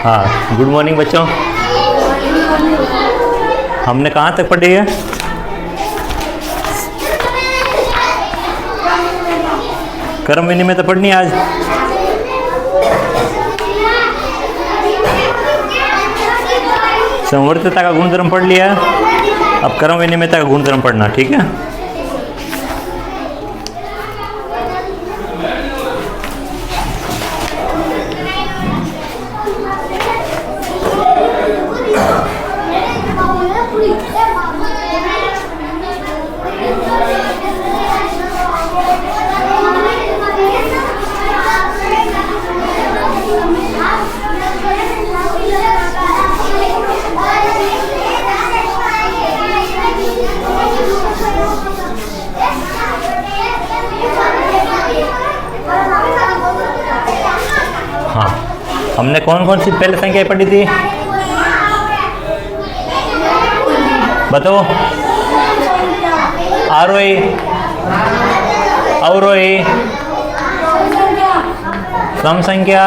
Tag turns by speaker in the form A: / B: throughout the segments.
A: हाँ, good morning बच्चों। हमने कहाँ तक पढ़ी है? कर्म विनिमय तो पढ़नी है आज। संवर्तिता का गुणधर्म पढ़ लिया, अब कर्म विनिमयता का गुणधर्म पढ़ना, ठीक है? हाँ, हमने कौन कौन सी पहले संख्या पढ़ी थी बताओ? आरोही, अवरोही, सम संख्या,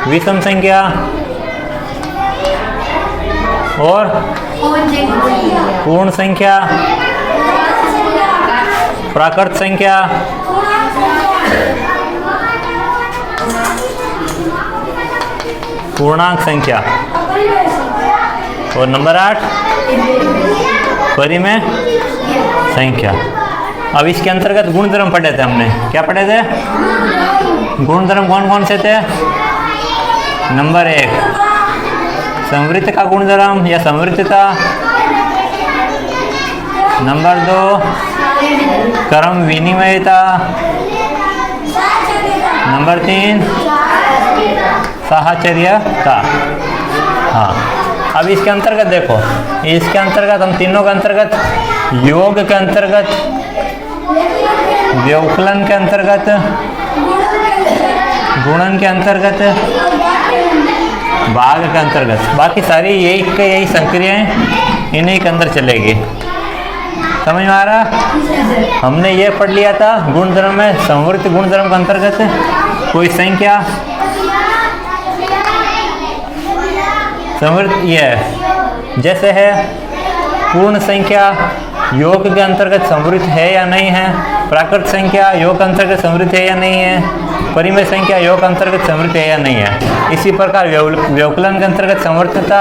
A: विषम संख्या और पूर्ण संख्या, प्राकृत संख्या, पूर्णांक संख्या और नंबर 8 परिमेय संख्या। अब इसके अंतर्गत गुणधर्म पढ़े थे हमने। क्या पढ़े थे? गुणधर्म कौन कौन से थे? नंबर 1 संवृत्त का गुणधर्म या संवृत्तता, नंबर 2 कर्म विनिमयता, नंबर 3 साहचर्यता। हाँ, अब इसके अंतर्गत देखो, इसके अंतर्गत हम तीनों के अंतर्गत, योग के अंतर्गत, व्यवकलन के अंतर्गत, गुणन के अंतर्गत, भाग के अंतर्गत, बाकी सारी यही संक्रियाएं इन्हीं के अंदर चलेगी। समझ में आ रहा? हमने ये पढ़ लिया था गुणधर्म में, संवृत्त गुणधर्म के अंतर्गत कोई संख्या संवृत्त ये जैसे है पूर्ण संख्या योग के अंतर्गत संवृत्त है या नहीं है, प्राकृत संख्या योग के अंतर्गत संवृत्त है या नहीं है, परिमेय संख्या योग के अंतर्गत संवृत्त है या नहीं है। इसी प्रकार व्यवकलन के अंतर्गत संवर्तता,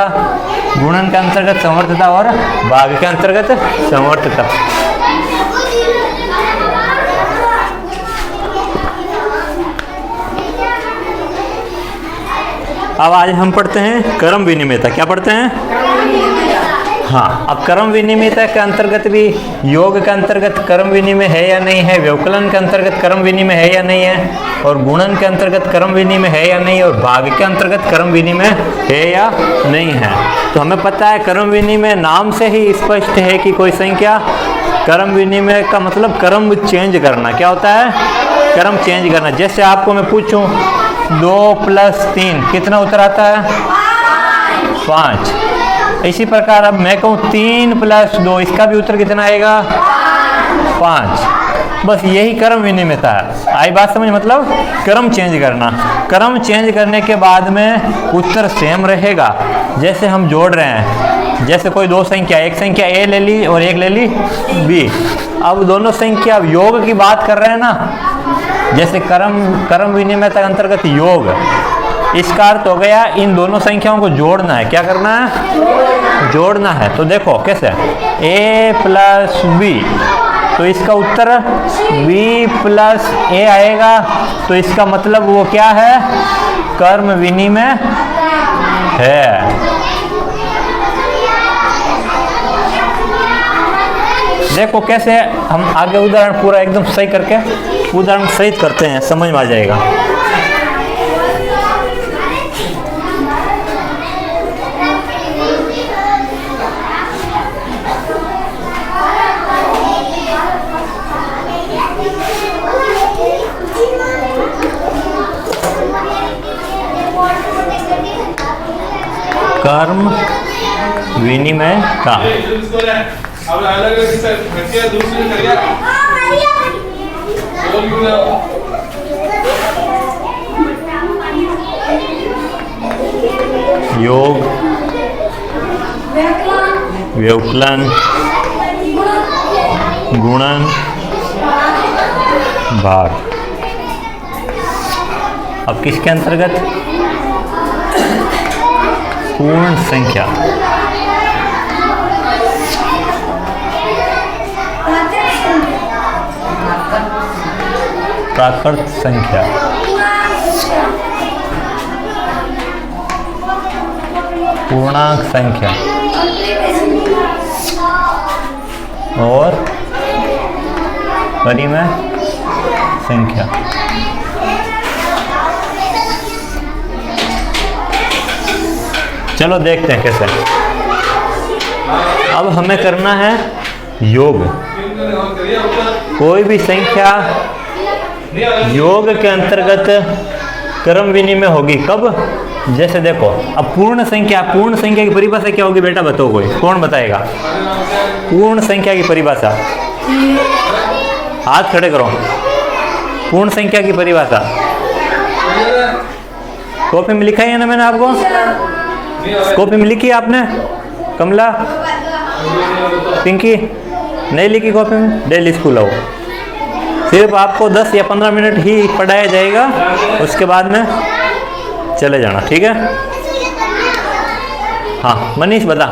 A: गुणन के अंतर्गत संवर्तता और भाग के अंतर्गत संवर्तता। अब आज हम पढ़ते हैं कर्म विनिमयता। क्या पढ़ते हैं? हाँ, अब कर्म विनिमयता के अंतर्गत भी योग के अंतर्गत कर्म विनिमय है या नहीं है, व्यवकलन के अंतर्गत कर्म विनिमय है या नहीं है, और गुणन के अंतर्गत कर्म विनिमय है या नहीं, और भाग के अंतर्गत कर्म विनिमय है या नहीं है। तो हमें पता है कर्म विनिमय नाम से ही स्पष्ट है कि कोई संख्या, कर्म विनिमय का मतलब कर्म चेंज करना। क्या होता है? कर्म चेंज करना। जैसे आपको मैं पूछूं 2 + 3 कितना उत्तर आता है? 5। इसी प्रकार अब मैं कहूँ 3 + 2, इसका भी उत्तर कितना आएगा? 5। बस यही कर्म विनिमयता है। आई बात समझ? मतलब कर्म चेंज करना। कर्म चेंज करने के बाद में उत्तर सेम रहेगा। जैसे हम जोड़ रहे हैं, जैसे कोई दो संख्या, एक संख्या ए ले ली और एक ले ली बी। अब दोनों संख्या योग की बात कर रहे हैं ना, जैसे कर्म विनिमयता के अंतर्गत योग, इसका अर्थ हो गया इन दोनों संख्याओं को जोड़ना है। क्या करना है? जोड़ना है। तो देखो कैसे, a + b, तो इसका उत्तर b + a आएगा। तो इसका मतलब वो क्या है? कर्म विनिमय है। देखो कैसे हम आगे उदाहरण पूरा एकदम सही करके उदाहरण सहित करते हैं, समझ में आ जाएगा। कर्म विनिमय का
B: अब अलग अलग से हटिया दूसरी करिया बोल क्यों
A: योग, व्यवकलन, गुणन, भाग। अब किसके अंतर्गत? पूर्ण संख्या, प्राकृत संख्या, पूर्णांक संख्या और परिमेय संख्या। चलो देखते हैं कैसे। अब हमें करना है योग। कोई भी संख्या योग के अंतर्गत क्रम विनिमय होगी। कब? जैसे देखो, अब पूर्ण संख्या की परिभाषा क्या होगी बेटा? बताओ, कोई कौन बताएगा पूर्ण संख्या की परिभाषा? हाथ खड़े करो। पूर्ण संख्या की परिभाषा कॉपी में लिखा है ना मैंने आपको? कॉपी में लिखी है आपने? कमला, पिंकी नहीं लिखी कॉपी में? डेली स्कूल आओ, सिर्फ आपको 10 या 15 मिनट ही पढ़ाया जाएगा, उसके बाद में चले जाना, ठीक है? हाँ मनीष बता,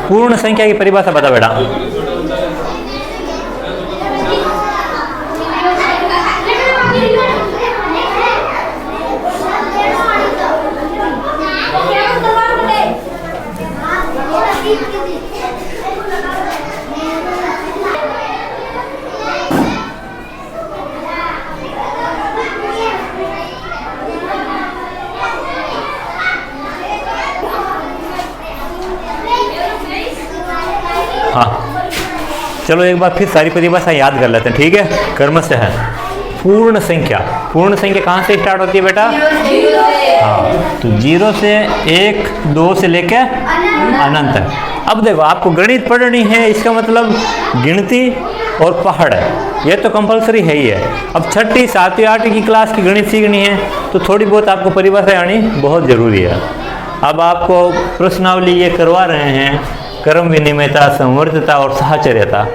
A: पूर्ण संख्या की परिभाषा बता बेटा। हाँ चलो एक बार फिर सारी परिभाषा याद कर लेते हैं, ठीक है? क्रमशः है पूर्ण संख्या कहाँ से स्टार्ट होती है बेटा? हाँ, तो 0 से 1, 2 से लेकर अनंत है। अब देखो, आपको गणित पढ़नी है, इसका मतलब गिनती और पहाड़ है, ये तो कंपलसरी है ही है। अब 6ठी, 7वीं, 8वीं की क्लास की गणित सीखनी है तो थोड़ी बहुत आपको परिभाषा आनी बहुत ज़रूरी है। अब आपको प्रश्नावली ये करवा रहे हैं, क्रम विनिमयता, संवर्धिता और साहचर्यता।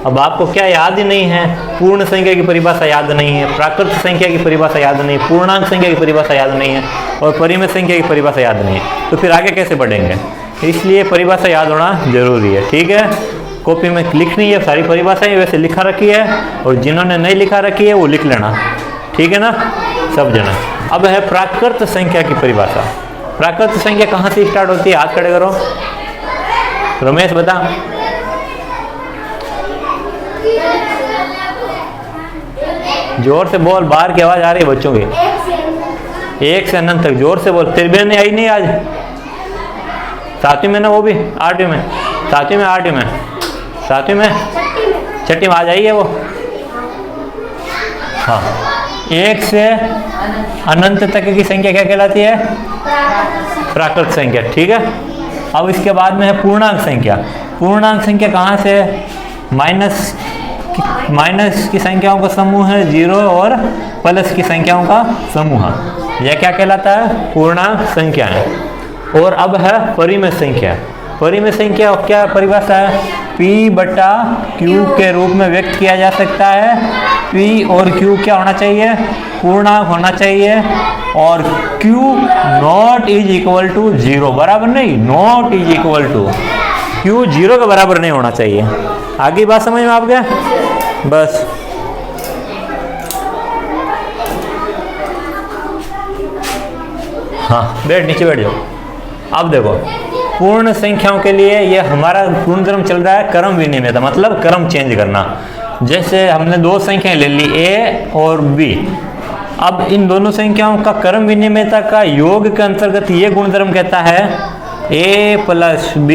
A: अब आपको क्या याद ही नहीं है? पूर्ण संख्या की परिभाषा याद नहीं है, प्राकृत संख्या की परिभाषा याद नहीं, पूर्णांक संख्या की परिभाषा याद नहीं है और परिमेय संख्या की परिभाषा याद नहीं है, तो फिर आगे कैसे बढ़ेंगे? इसलिए परिभाषा याद होना जरूरी है, ठीक है? कॉपी में लिखनी है सारी परिभाषाएं, वैसे लिखा रखी है, और जिन्होंने नहीं लिखा रखी है वो लिख लेना, ठीक है ना? सब जना। अब है प्राकृत संख्या की परिभाषा। प्राकृत संख्या कहाँ से स्टार्ट होती है? हाथ खड़े करो। रमेश बता। जोर से बोल, बाहर की आवाज आ रही है बच्चों की। 1 से अनंत तक जोर से बोल। तेरी बहन आई नहीं आज? 7वीं में ना, वो भी 8वीं में, 7वीं में, 8वीं में, 7वीं में, 6ठी में आ जाइए वो। हाँ, 1 से अनंत तक की संख्या क्या कहलाती है? प्राकृत संख्या, ठीक है? अब इसके बाद में है पूर्णांक संख्या। पूर्णांक संख्या कहाँ से? माइनस की संख्याओं का समूह है 0 और प्लस की संख्याओं का समूह, यह क्या कहलाता है? पूर्णांक संख्या है। और अब है परिमेय संख्या। परिमेय संख्या क्या परिभाषा है? P/Q के रूप में व्यक्त किया जा सकता है। P और Q क्या होना चाहिए? पूर्णांक होना चाहिए, और Q not is equal to 0, बराबर नहीं, not is equal to, Q 0 के बराबर नहीं होना चाहिए। आगे बात समझ में आप गया? बस हाँ, नीचे बैठ जाओ। अब देखो, पूर्ण संख्याओं के लिए ये हमारा गुणधर्म चल रहा है क्रम विनिमयता, मतलब क्रम चेंज करना। जैसे हमने 2 संख्याएं ले ली, A और B। अब इन दोनों संख्याओं का क्रम विनिमयता का योग के अंतर्गत ये गुणधर्म कहता है A + B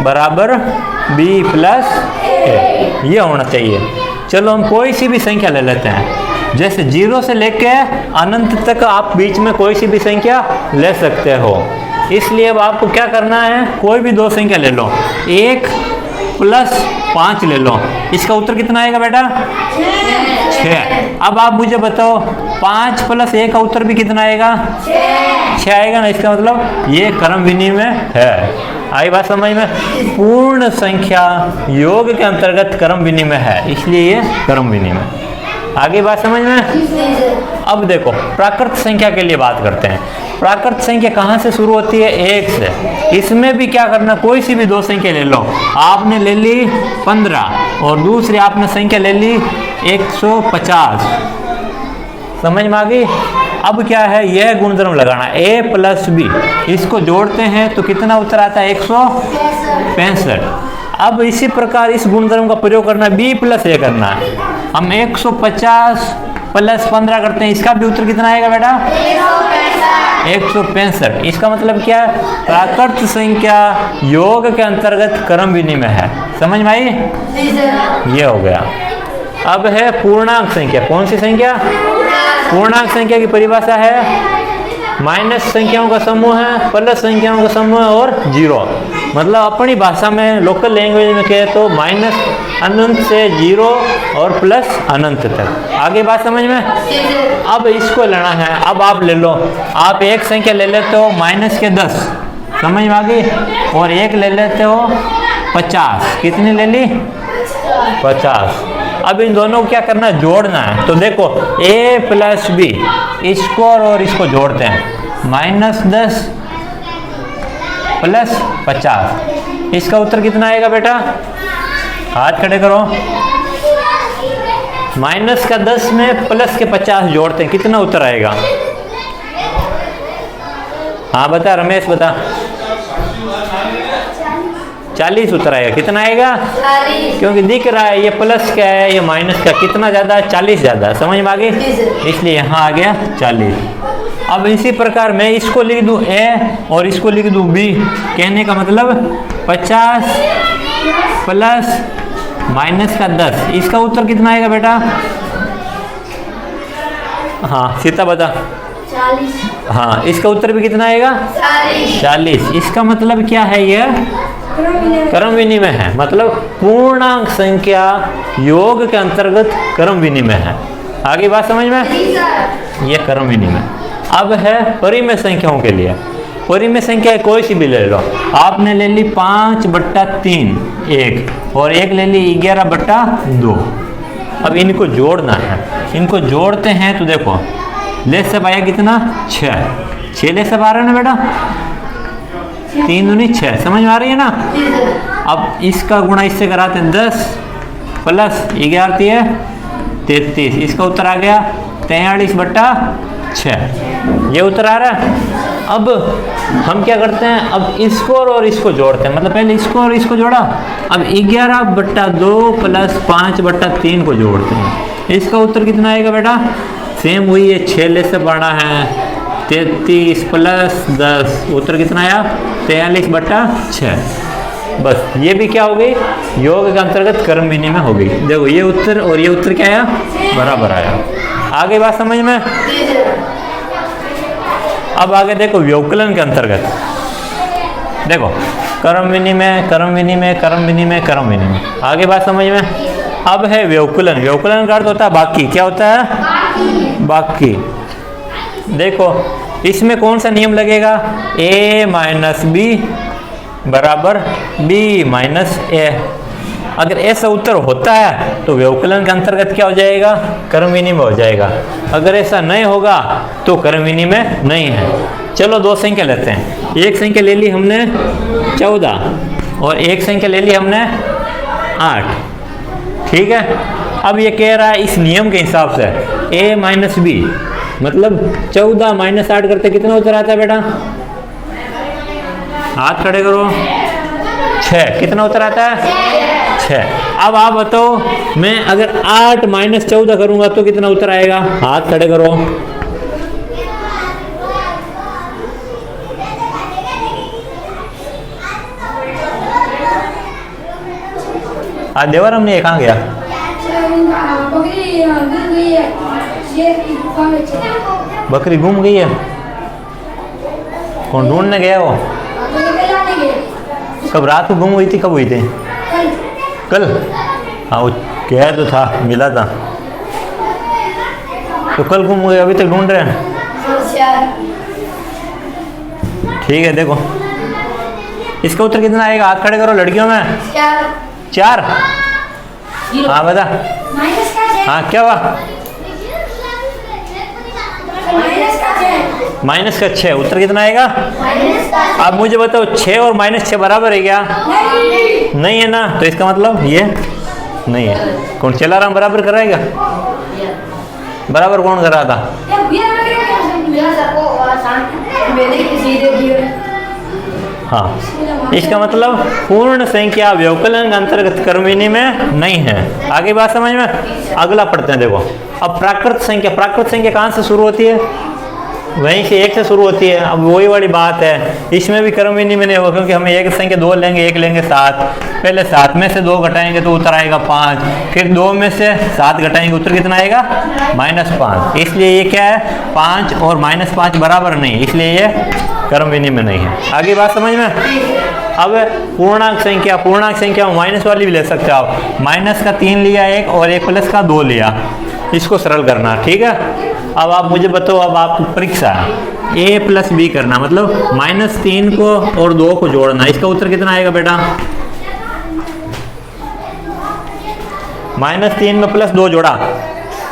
A: बराबर B + A, ये होना चाहिए। चलो हम कोई सी भी संख्या ले लेते हैं, जैसे 0 से लेके अनंत तक आप बीच में कोई सी भी संख्या ले सकते हो। इसलिए अब आपको क्या करना है? कोई भी 2 संख्या ले लो, 1 प्लस 5 ले लो, इसका उत्तर कितना आएगा बेटा? 6। अब आप मुझे बताओ 5 प्लस 1 का उत्तर भी कितना आएगा? 6 आएगा ना। इसका मतलब ये क्रम विनिमय है। आई बात समझ में? पूर्ण संख्या योग के अंतर्गत क्रम विनिमय है, इसलिए ये क्रम विनिमय। आगे बात समझ में? अब देखो प्राकृत संख्या के लिए बात करते हैं। प्राकृत संख्या कहाँ से शुरू होती है? 1 से। इसमें भी क्या करना, कोई सी भी दो संख्या ले लो। आपने ले ली 15 और दूसरी आपने संख्या ले ली 150। समझ में आ गई? अब क्या है, यह गुणधर्म लगाना a प्लस बी, इसको जोड़ते हैं तो कितना उत्तर आता है? 165। अब इसी प्रकार इस गुणधर्म का प्रयोग करना, b प्लस a करना है। हम 150 प्लस 15 करते हैं, इसका भी उत्तर कितना आएगा बेटा? 165। इसका मतलब क्या है? प्राकृत संख्या योग के अंतर्गत क्रम विनिमय है। समझ में आई? ये हो गया। अब है पूर्णांक संख्या। कौन सी संख्या? पूर्णांक संख्या की परिभाषा है माइनस संख्याओं का समूह है, प्लस संख्याओं का समूह है और 0। मतलब अपनी भाषा में, लोकल लैंग्वेज में कहे तो माइनस अनंत से 0 और प्लस अनंत तक। आगे बात समझ में? अब इसको लेना है। अब आप ले लो, आप एक संख्या ले लेते हो माइनस के 10, समझ में आ गई? और एक ले लेते हो 50। कितनी ले ली? 50। अब इन दोनों को क्या करना है? जोड़ना है। तो देखो a प्लस बी, इसको और इसको जोड़ते हैं, -10 प्लस 50। इसका उत्तर कितना आएगा बेटा? हाथ खड़े करो। माइनस का 10 में प्लस के 50 जोड़ते हैं, कितना उत्तर आएगा? हाँ बता रमेश, बता। 40 उत्तर आएगा। कितना आएगा? 40। क्योंकि दिख रहा है ये प्लस का है, ये माइनस का। कितना ज़्यादा? 40 ज़्यादा। समझ में आ गई? इसलिए यहाँ आ गया 40। अब इसी प्रकार मैं इसको लिख दूँ a और इसको लिख दूँ b। कहने का मतलब 50 प्लस माइनस का 10, इसका उत्तर कितना आएगा बेटा? हाँ सीता बता।
C: 40।
A: हाँ, इसका उत्तर भी कितना आएगा? 40। इसका मतलब क्या है? यह क्रम विनिमय है। मतलब पूर्णांक संख्या योग के अंतर्गत क्रम विनिमय है। आगे बात समझ में? यह क्रम विनिमय। अब है परिमेय संख्याओं के लिए। परिमेय संख्या कोई सी भी ले लो। आपने ले ली 5/3 1 और एक ले ली 11/2। अब इनको जोड़ना है। इनको जोड़ते हैं तो देखो ले सब आया कितना? 6 ले सब आ रहा है ना बेटा? 3 दूनी 6। समझ में आ रही है ना? अब इसका गुणा इससे कराते हैं, 10 प्लस 11 33। इसका उत्तर आ गया 43/6। ये उत्तर आ रहा है। अब हम क्या करते हैं? अब इसको और इसको जोड़ते हैं। मतलब पहले इसको और इसको जोड़ा, अब 11/2 प्लस 5/3 को जोड़ते हैं। इसका उत्तर कितना आएगा बेटा? सेम वही है, 6 ले से बढ़ना है, 33 प्लस 10, उत्तर कितना आया? 43/6। बस ये भी क्या हो गई? योग के अंतर्गत क्रम विनिमय हो गई। देखो ये उत्तर और ये उत्तर क्या आया? बराबर आया। आगे बात समझ में? अब आगे देखो व्यवकलन के अंतर्गत। देखो क्रम विनिमय, क्रम विनिमय, क्रम विनिमय, क्रम विनिमय। आगे बात समझ में? अब है व्यवकलन। व्यवकलन का अर्थ होता है बाकी। क्या होता है? बाकी। देखो इसमें कौन सा नियम लगेगा? a माइनस बी बराबर b माइनस ए। अगर ऐसा उत्तर होता है तो व्यवकलन के अंतर्गत क्या हो जाएगा? क्रम विनिमय हो जाएगा। अगर ऐसा नहीं होगा तो क्रम विनिमय नहीं है। चलो दो संख्या लेते हैं। एक संख्या ले ली हमने 14 और एक संख्या ले ली हमने 8। ठीक है। अब ये कह रहा है इस नियम के हिसाब से a माइनस बी, मतलब 14 माइनस 8 करते कितना उत्तर आता है बेटा? हाथ खड़े करो। 6। कितना उत्तर आता है? 6। अब आप बताओ मैं अगर 8 माइनस 14 करूंगा तो कितना उत्तर आएगा? हाथ खड़े करो। आज देवरम ने कहाँ गया? बकरी घूम गई है। कौन ढूंढने गया वो? कब रात को गुम हुई थी? कब हुई थी? कल हाँ वो कह तो था, मिला था। तो कल गुम गए, अभी तक ढूंढ रहे हैं। ठीक है देखो इसका उत्तर कितना आएगा, हाथ खड़े करो लड़कियों में। 4। हाँ बता। हाँ क्या हुआ? -6। उत्तर कितना आएगा? अब मुझे बताओ 6 और -6 बराबर है क्या? नहीं है ना, तो इसका मतलब ये नहीं है। कौन चलाराम बराबर कराएगा? बराबर कौन कर रहा था? हाँ इसका मतलब पूर्ण संख्या व्यवकलन के अंतर्गत क्रमविधि में नहीं है। आगे बात समझ में? अगला पढ़ते हैं देखो। अब प्राकृत संख्या कहाँ से शुरू होती है? वहीं से 1 से शुरू होती है। अब वही वाली बात है, इसमें भी क्रमविधि में नहीं होगा, क्योंकि हमें एक संख्या 2 लेंगे, 1 लेंगे 7। पहले 7 में से 2 घटाएंगे तो उत्तर आएगा 5, फिर 2 में से 7 घटाएंगे, उत्तर कितना आएगा? -5। इसलिए ये क्या है? 5 और -5 बराबर नहीं, इसलिए ये क्रमविधि में नहीं है। आगे बात समझ में? अब पूर्णांक संख्या माइनस वाली भी ले सकते हो आप। माइनस का 3 लिया एक, और एक प्लस का 2 लिया, इसको सरल करना। ठीक है, अब आप मुझे बताओ, अब आप परीक्षा a + b करना, मतलब -3 को और 2 को जोड़ना। इसका उत्तर कितना आएगा बेटा? -3 में +2 जोड़ा,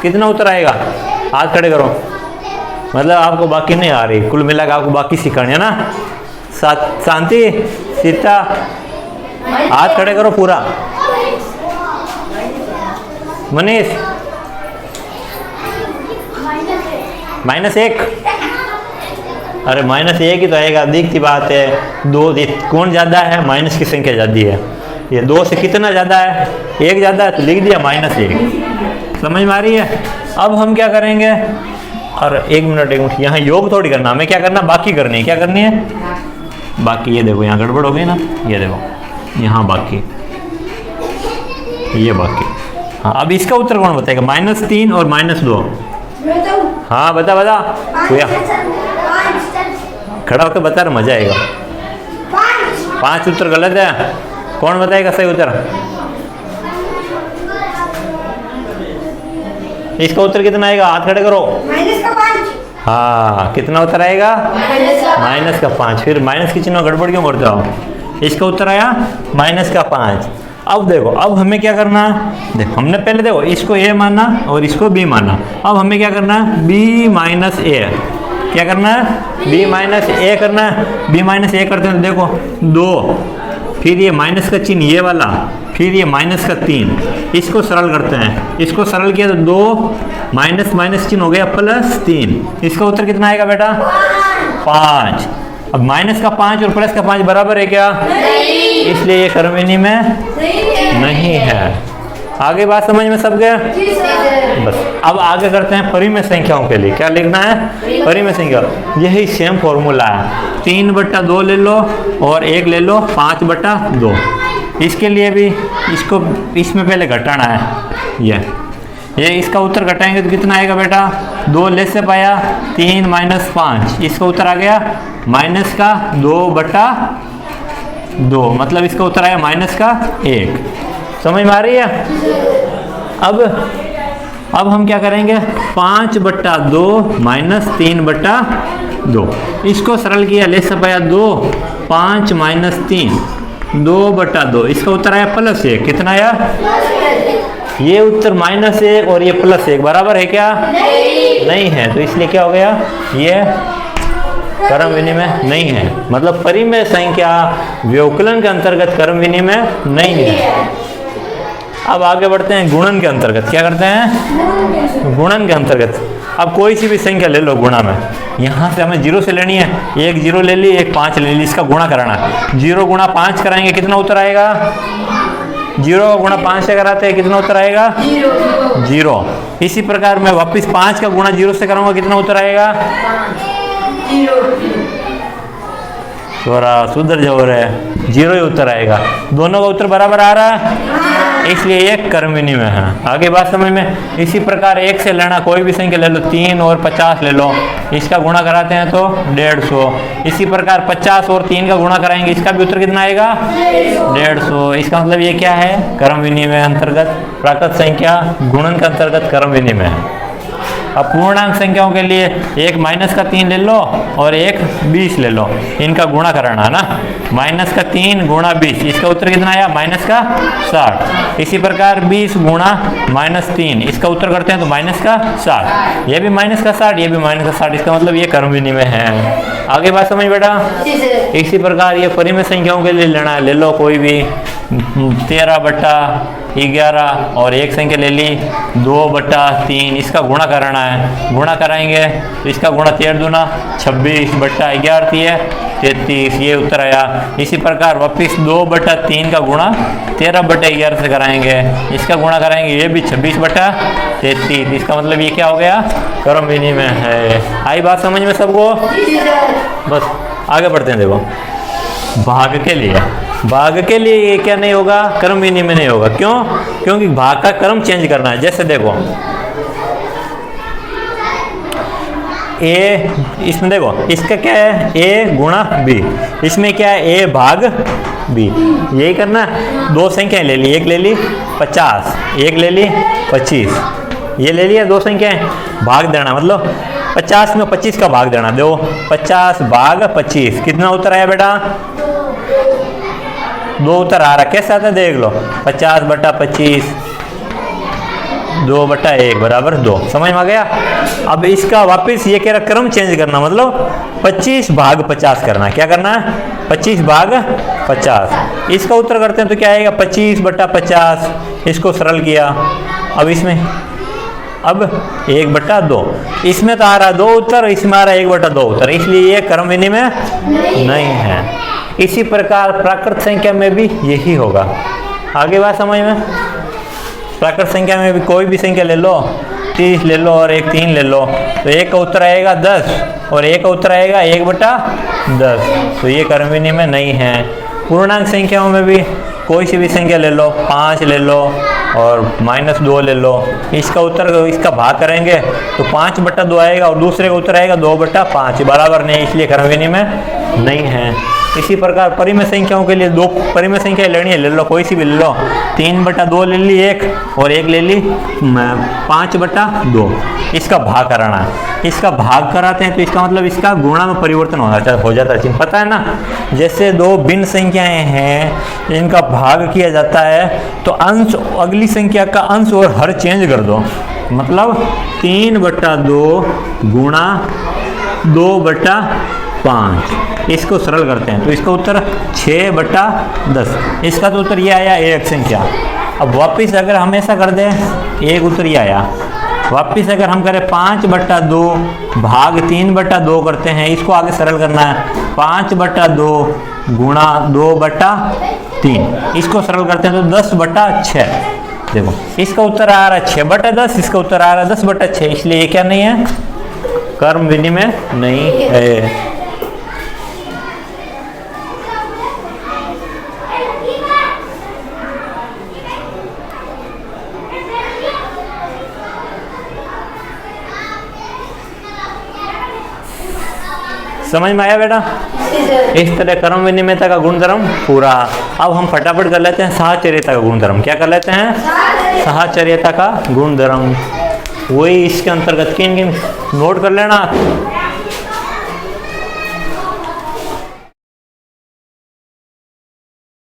A: कितना उत्तर आएगा? हाथ खड़े करो। मतलब आपको बाकी नहीं आ रही, कुल मिला के आपको बाकी सीखनी है ना। शांति, सीता, हाथ खड़े करो पूरा। मनीष, -1। अरे -1 ही तो आएगा, दिखती बात है। 2 कौन ज़्यादा है? माइनस की संख्या ज़्यादा है। ये 2 से कितना ज़्यादा है? 1 ज़्यादा है, तो लिख दिया -1। समझ में आ रही है? अब हम क्या करेंगे? और एक मिनट, यहाँ योग थोड़ी करना, हमें क्या करना? बाकी करनी है। क्या करनी है? बाकी। ये देखो यहाँ गड़बड़ हो गई ना, ये देखो यहाँ बाकी, ये बाकी। हाँ अब इसका उत्तर कौन बताएगा? -3 और -2। हाँ बता भैया, खड़ा होकर बता रहा, मजा आएगा। 5 उत्तर गलत है। कौन बताएगा सही उत्तर? इसका उत्तर कितना आएगा? हाथ खड़े करो। हाँ कितना उत्तर आएगा? -5। फिर माइनस की चिन्ह गड़बड़ क्यों करते हो? इसका उत्तर आया -5। अब देखो, अब हमें क्या करना है? देखो हमने पहले देखो इसको a माना और इसको b माना। अब हमें क्या करना है? b - a। क्या करना है? b - a करना है। b - a करते हैं, देखो 2, फिर ये माइनस का चिन्ह ये वाला, फिर ये -3, इसको सरल करते हैं। इसको सरल किया तो 2 माइनस चिन्ह हो गया +3। इसका उत्तर कितना आएगा बेटा? 5। अब -5 और +5 बराबर है क्या? इसलिए ये क्रमविधि में नहीं है। आगे बात समझ में सब गया? बस अब आगे करते हैं परिमेय संख्याओं के लिए। क्या लिखना है? परिमेय संख्या। यही सेम फॉर्मूला है, 3/2 ले लो और 1 ले लो 5/2। इसके लिए भी इसको इसमें पहले घटाना है। ये इसका उत्तर घटाएंगे तो कितना आएगा बेटा? 2 ले से पाया 3 - 5, इसका उत्तर आ गया -2/2, मतलब इसका उत्तर आया -1। समझ में आ रही है? अब हम क्या करेंगे? 5/2 - 3/2, इसको सरल किया, ले से पाया 2, 5 - 3, 2/2, इसका उत्तर आया +1। कितना आया? ये उत्तर -1 और ये +1 बराबर है क्या? नहीं है, तो इसलिए क्या हो गया? ये क्रमविधि में नहीं है, मतलब परिमेय संख्या व्यवकलन के अंतर्गत क्रमविधि में नहीं है। अब आगे बढ़ते हैं गुणन के अंतर्गत। क्या करते हैं? गुणन के अंतर्गत। अब कोई सी भी संख्या ले लो गुणा में, यहाँ से हमें 0 से लेनी है। 1 0 ले ली, 1 5 ले ली, इसका गुणा कराना है। 0 × 5 कराएंगे, कितना उत्तर आएगा? 0 × 5 से कराते हैं, कितना उत्तर आएगा? 0। इसी प्रकार मैं वापस 5 का गुणा 0 से कराऊंगा, कितना उत्तर आएगा? 0। थोड़ा सुधर जाओ रे, 0 ही उत्तर आएगा। दोनों का उत्तर बराबर आ रहा है। इसलिए ये कर्म विनिमय है। आगे बात समझ में। इसी प्रकार 1 से लेना कोई भी संख्या ले लो, 3 और 50 ले लो, इसका गुणा कराते हैं तो 150। इसी प्रकार 50 और 3 का गुणा कराएंगे, इसका भी उत्तर कितना आएगा 150। इसका मतलब ये क्या है, कर्म विनिमय अंतर्गत प्राकृत संख्या गुणन के अंतर्गत कर्म विनिमय है। अब पूर्णांक संख्याओं के लिए एक -3 ले लो और एक 20 ले लो, इनका गुणा कराना है ना। -3 गुणा 20, इसका उत्तर कितना आया -60। इसी प्रकार 20 गुणा -3, इसका उत्तर करते हैं तो -60। ये भी -60, ये भी -60, इसका मतलब ये कर्म विनिमय है। आगे बात समझ बेटा। इसी प्रकार ये परिमेय संख्याओं के लिए लेना है, ले लो कोई भी 13/11 और एक संख्या ले ली 2/3, इसका गुणा कराना है। गुणा कराएंगे तो इसका गुणा 13 दूना 26/11 है 33, ये उत्तर आया। इसी प्रकार वापिस 2/3 का गुणा 13/11 से कराएंगे, इसका गुणा कराएंगे, ये भी 26/33, इसका मतलब ये क्या हो गया, कर्म विनिमय है। आई बात समझ में सबको। बस आगे बढ़ते हैं। देखो भाग के लिए ये क्या नहीं होगा, कर्म विनिमय नहीं होगा। क्यों? क्योंकि भाग का कर्म चेंज करना है। जैसे देखो ए, इसमें देखो इसका क्या है, ए गुणा बी, इसमें क्या है ए भाग बी, यही करना। दो संख्याएं ले ली, एक ले ली 50, एक ले ली 25, ये ले लिया दो संख्याएं, भाग देना मतलब 50 में 25 का भाग देना। दो 50 भाग 25, कितना उत्तर आया बेटा, 2 उत्तर आ रहा। कैसे आता है देख लो, 50/25 2/1 बराबर 2, समझ में आ गया। अब इसका वापस ये कह रहा क्रम चेंज करना, मतलब 25 भाग 50 करना। क्या करना है, 25 भाग 50। इसका उत्तर करते हैं तो क्या आएगा 25/50, इसको सरल किया। अब इसमें अब 1/2, इसमें तो आ रहा 2 उत्तर, इसमें आ रहा 1/2 उत्तर, इसलिए ये कर्म विनिमय नहीं है। इसी प्रकार प्राकृत संख्या में भी यही होगा। आगे बात समझ में। प्राकृत संख्या में भी कोई भी संख्या ले लो, 30 ले लो और एक 3 ले लो, तो एक का उत्तर आएगा 10 और एक का उत्तर आएगा 1/10, तो ये कर्म विनिमय नहीं है। पूर्णांक संख्याओं में भी कोई सी भी संख्या ले लो, 5 ले लो और -2 ले लो, इसका उत्तर इसका भाग करेंगे तो 5/2 आएगा और दूसरे का उत्तर आएगा 2/5, बराबर नहीं, इसलिए कर्म विनिमय नहीं है। इसी प्रकार परिमेय संख्याओं के लिए दो परिमेय संख्या लेनी है, ले लो कोई सी भी ले लो, 3/2 ले ली एक और एक ले ली 5/2, इसका भाग कराना है। इसका भाग कराते हैं तो इसका मतलब इसका गुणा में परिवर्तन हो जाता है। पता है ना, जैसे दो भिन्न संख्याएं हैं इनका भाग किया जाता है तो अंश, अगली संख्या का अंश और हर चेंज कर दो, मतलब 3/2 गुणा 2/5, इसको सरल करते हैं तो इसका उत्तर 6/10, इसका तो उत्तर ये आया एक संख्या। अब वापिस अगर हम ऐसा कर दें, एक उत्तर ये आया। वापिस अगर हम करें 5/2 भाग 3/2 करते हैं, इसको आगे सरल करना है, 5/2 गुणा 2/3, इसको सरल करते हैं तो 10/6। देखो इसका उत्तर आ रहा है 6/10, इसका उत्तर आ रहा है 10/6, इसलिए ये क्या नहीं है, कर्म विनिमय नहीं है। समझ में आया बेटा। इस तरह कर्म विनिमयता का गुणधर्म पूरा। अब हम फटाफट कर लेते हैं साहचर्यता का गुणधर्म। क्या कर लेते हैं, साहचर्यता का गुणधर्म। वही इसके अंतर्गत किन किन नोट कर लेना,